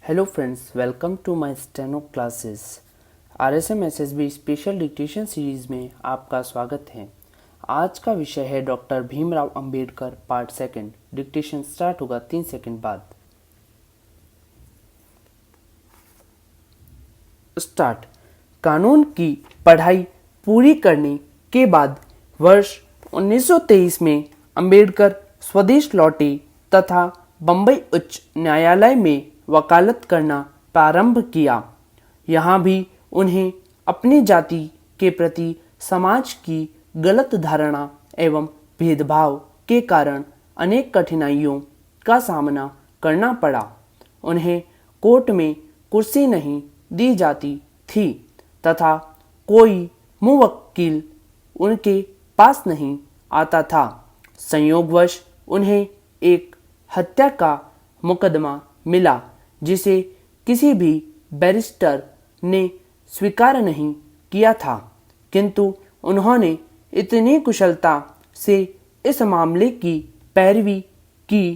Hello friends, welcome to my steno classes. RSM SSB special dictation series में आपका स्वागत है। आज का विषय है doctor Bhimrao Ambedkar part second. Dictation start होगा 3 सेकंड बाद। स्टार्ट। कानून की पढ़ाई पूरी करने के बाद वर्ष 1923 में अंबेडकर स्वदेश लौटे तथा बंबई उच्च न्यायालय में वकालत करना प्रारंभ किया। यहाँ भी उन्हें अपनी जाति के प्रति समाज की गलत धारणा एवं भेदभाव के कारण अनेक कठिनाइयों का सामना करना पड़ा। उन्हें कोर्ट में कुर्सी नहीं दी जाती थी तथा कोई मुवक्किल उनके पास नहीं आता था। संयोगवश उन्हें एक हत्या का मुकदमा मिला जिसे किसी भी बैरिस्टर ने स्वीकार नहीं किया था, किंतु उन्होंने इतनी कुशलता से इस मामले की पैरवी की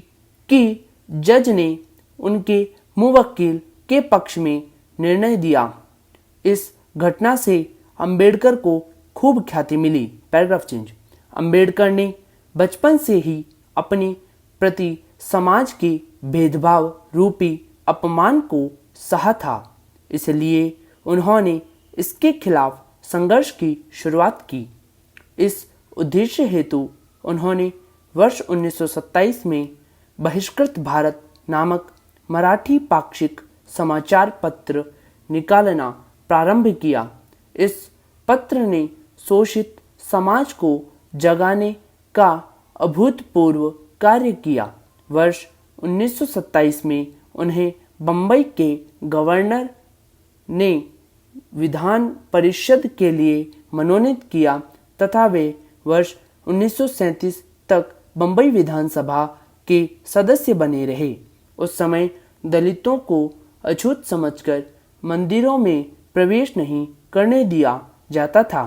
कि जज ने उनके मुवक्किल के पक्ष में निर्णय दिया। इस घटना से अंबेडकर को खूब ख्याति मिली। Paragraph change. अंबेडकर ने बचपन से ही अपने प्रति समाज के भेदभाव रूपी अपमान को सहा था, इसलिए उन्होंने इसके खिलाफ संघर्ष की शुरुआत की। इस उद्देश्य हेतु उन्होंने वर्ष 1927 में बहिष्कृत भारत नामक मराठी पाक्षिक समाचार पत्र निकालना प्रारंभ किया। इस पत्र ने शोषित समाज को जगाने का अभूतपूर्व कार्य किया। वर्ष 1927 में उन्हें बंबई के गवर्नर ने विधान परिषद के लिए मनोनीत किया तथा वे वर्ष 1937 तक बंबई विधानसभा के सदस्य बने रहे। उस समय दलितों को अछूत समझकर मंदिरों में प्रवेश नहीं करने दिया जाता था।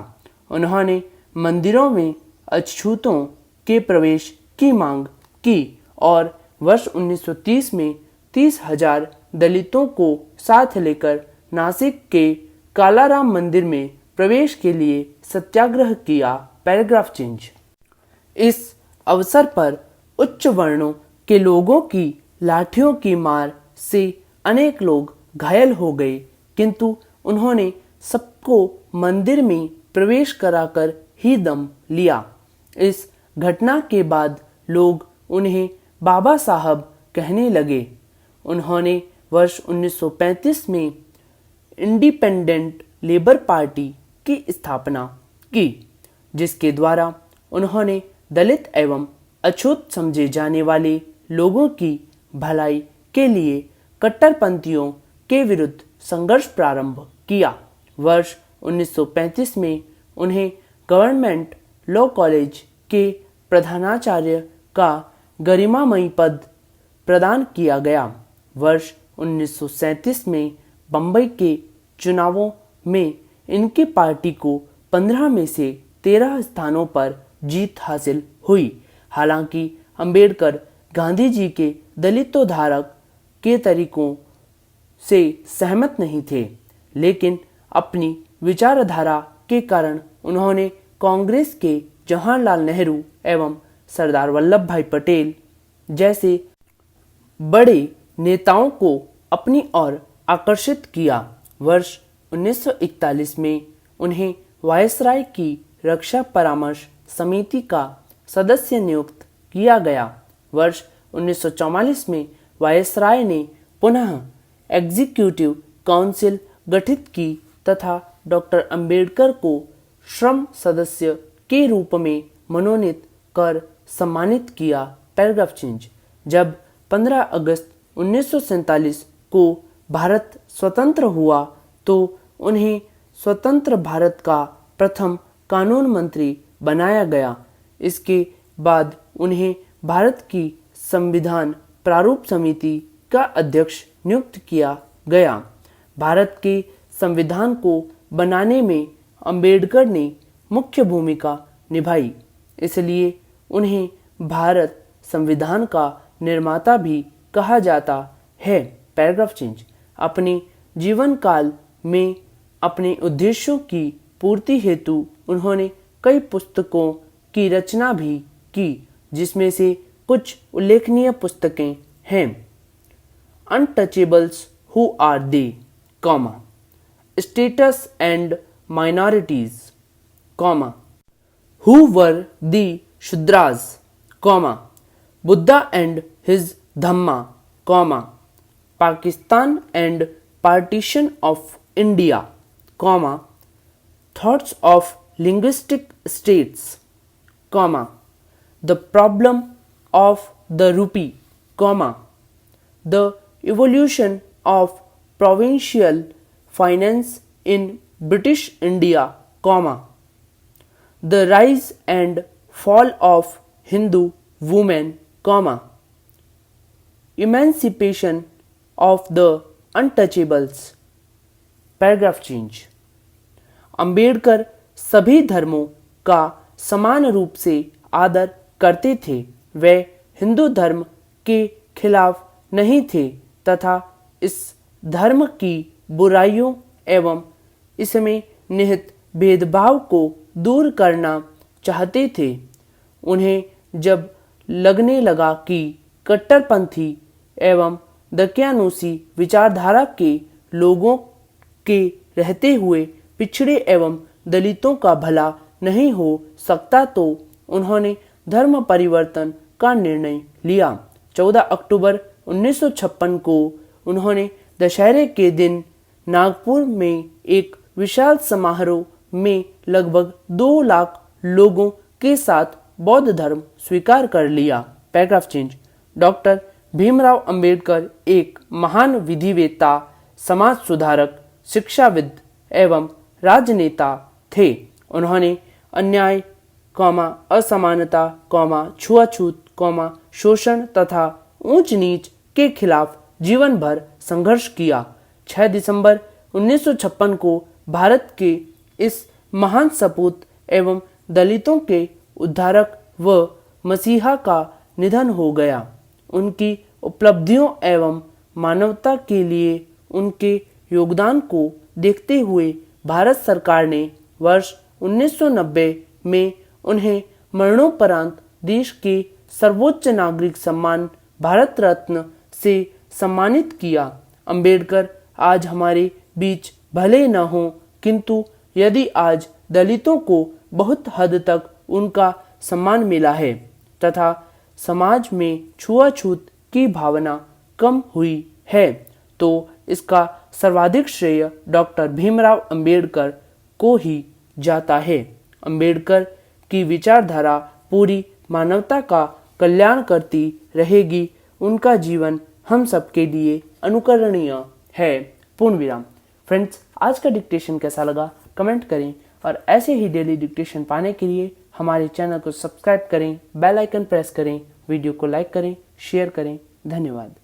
उन्होंने मंदिरों में अछूतों के प्रवेश की मांग की और वर्ष 1930 में 30,000 दलितों को साथ लेकर नासिक के कालाराम मंदिर में प्रवेश के लिए सत्याग्रह किया। Paragraph change. इस अवसर पर उच्च वर्णों के लोगों की लाठियों की मार से अनेक लोग घायल हो गए, किंतु उन्होंने सबको मंदिर में प्रवेश कराकर ही दम लिया। इस घटना के बाद लोग उन्हें बाबा साहब कहने लगे। उन्होंने वर्ष 1935 में इंडिपेंडेंट लेबर पार्टी की स्थापना की, जिसके द्वारा उन्होंने दलित एवं अछूत समझे जाने वाले लोगों की भलाई के लिए कट्टरपंथियों के विरुद्ध संघर्ष प्रारंभ किया। वर्ष 1935 में उन्हें गवर्नमेंट लॉ कॉलेज के प्रधानाचार्य का गरिमामयी पद प्रदान किया गया। वर्ष 1937 में बंबई के चुनावों में इनकी पार्टी को 15 में से 13 स्थानों पर जीत हासिल हुई। हालांकि अंबेडकर गांधी जी के दलितोद्धारक के तरीकों से सहमत नहीं थे, लेकिन अपनी विचारधारा के कारण उन्होंने कांग्रेस के जवाहरलाल नेहरू एवं सरदार वल्लभ भाई पटेल जैसे बड़े नेताओं को अपनी ओर आकर्षित किया। वर्ष 1941 में उन्हें वायसराय की रक्षा परामर्श समिति का सदस्य नियुक्त किया गया। वर्ष 1944 में वायसराय ने पुनः एग्जीक्यूटिव काउंसिल गठित की तथा डॉक्टर अंबेडकर को श्रम सदस्य के रूप में मनोनीत कर सम्मानित किया। Paragraph change. जब 15 अगस्त 1947 को भारत स्वतंत्र हुआ तो उन्हें स्वतंत्र भारत का प्रथम कानून मंत्री बनाया गया। इसके बाद उन्हें भारत की संविधान प्रारूप समिति का अध्यक्ष नियुक्त किया गया। भारत के संविधान को बनाने में अंबेडकर ने मुख्य भूमिका निभाई, इसलिए उन्हें भारत संविधान का निर्माता भी कहा जाता है। Paragraph change. अपने जीवन काल में अपने उद्देश्यों की पूर्ति हेतु उन्होंने कई पुस्तकों की रचना भी की, जिसमें से कुछ उल्लेखनीय पुस्तकें हैं। Untouchables who are they, status and minorities, who were the Shudras, Buddha and his Dhamma, Pakistan and partition of India, thoughts of linguistic states, the problem of the rupee, the evolution of provincial finance in British India, the rise and fall of Hindu women, emancipation of the untouchables. Paragraph change. Ambedkar सभी धर्मों का समान रूप से आदर करते थे। वे हिंदू धर्म के खिलाफ नहीं थे तथा इस धर्म की बुराइयों एवं इसमें निहित भेदभाव को दूर करना चाहते थे। उन्हें जब लगने लगा कि कट्टरपंथी एवं दकियानूसी विचारधारा के लोगों के रहते हुए पिछड़े एवं दलितों का भला नहीं हो सकता, तो उन्होंने धर्म परिवर्तन का निर्णय लिया। 14 अक्टूबर 1956 को उन्होंने दशहरे के दिन नागपुर में एक विशाल समारोह में लगभग 2 लाख लोगों के साथ बौद्ध धर्म स्वीकार कर लिया। Paragraph change. Doctor Bhimrao Ambedkar एक महान विधिवेत्ता, समाज सुधारक, शिक्षाविद एवं राजनेता थे। उन्होंने अन्याय, असमानता, छुआछूत, शोषण तथा ऊंच नीच के खिलाफ जीवन भर संघर्ष किया। 6 दिसंबर 1956 को भारत के इस महान सपूत एवं दलितों के उद्धारक व मसीहा का निधन हो गया। उनकी उपलब्धियों एवं मानवता के लिए उनके योगदान को देखते हुए भारत सरकार ने वर्ष 1990 में उन्हें मरणोपरांत देश के सर्वोच्च नागरिक सम्मान भारत रत्न से सम्मानित किया। अंबेडकर आज हमारे बीच भले न हो, किंतु यदि आज दलितों को बहुत हद तक उनका सम्मान मिला है तथा समाज में छुआछूत की भावना कम हुई है, तो इसका सर्वाधिक श्रेय डॉक्टर भीमराव अंबेडकर को ही जाता है। अंबेडकर की विचारधारा पूरी मानवता का कल्याण करती रहेगी। उनका जीवन हम सबके लिए अनुकरणीय है। पूर्ण विराम। फ्रेंड्स, आज का डिक्टेशन कैसा लगा कमेंट करें और ऐसे ही डेली डिक्टेशन पाने के लिए हमारे चैनल को सब्सक्राइब करें, बेल आइकन प्रेस करें, वीडियो को लाइक करें, शेयर करें। धन्यवाद।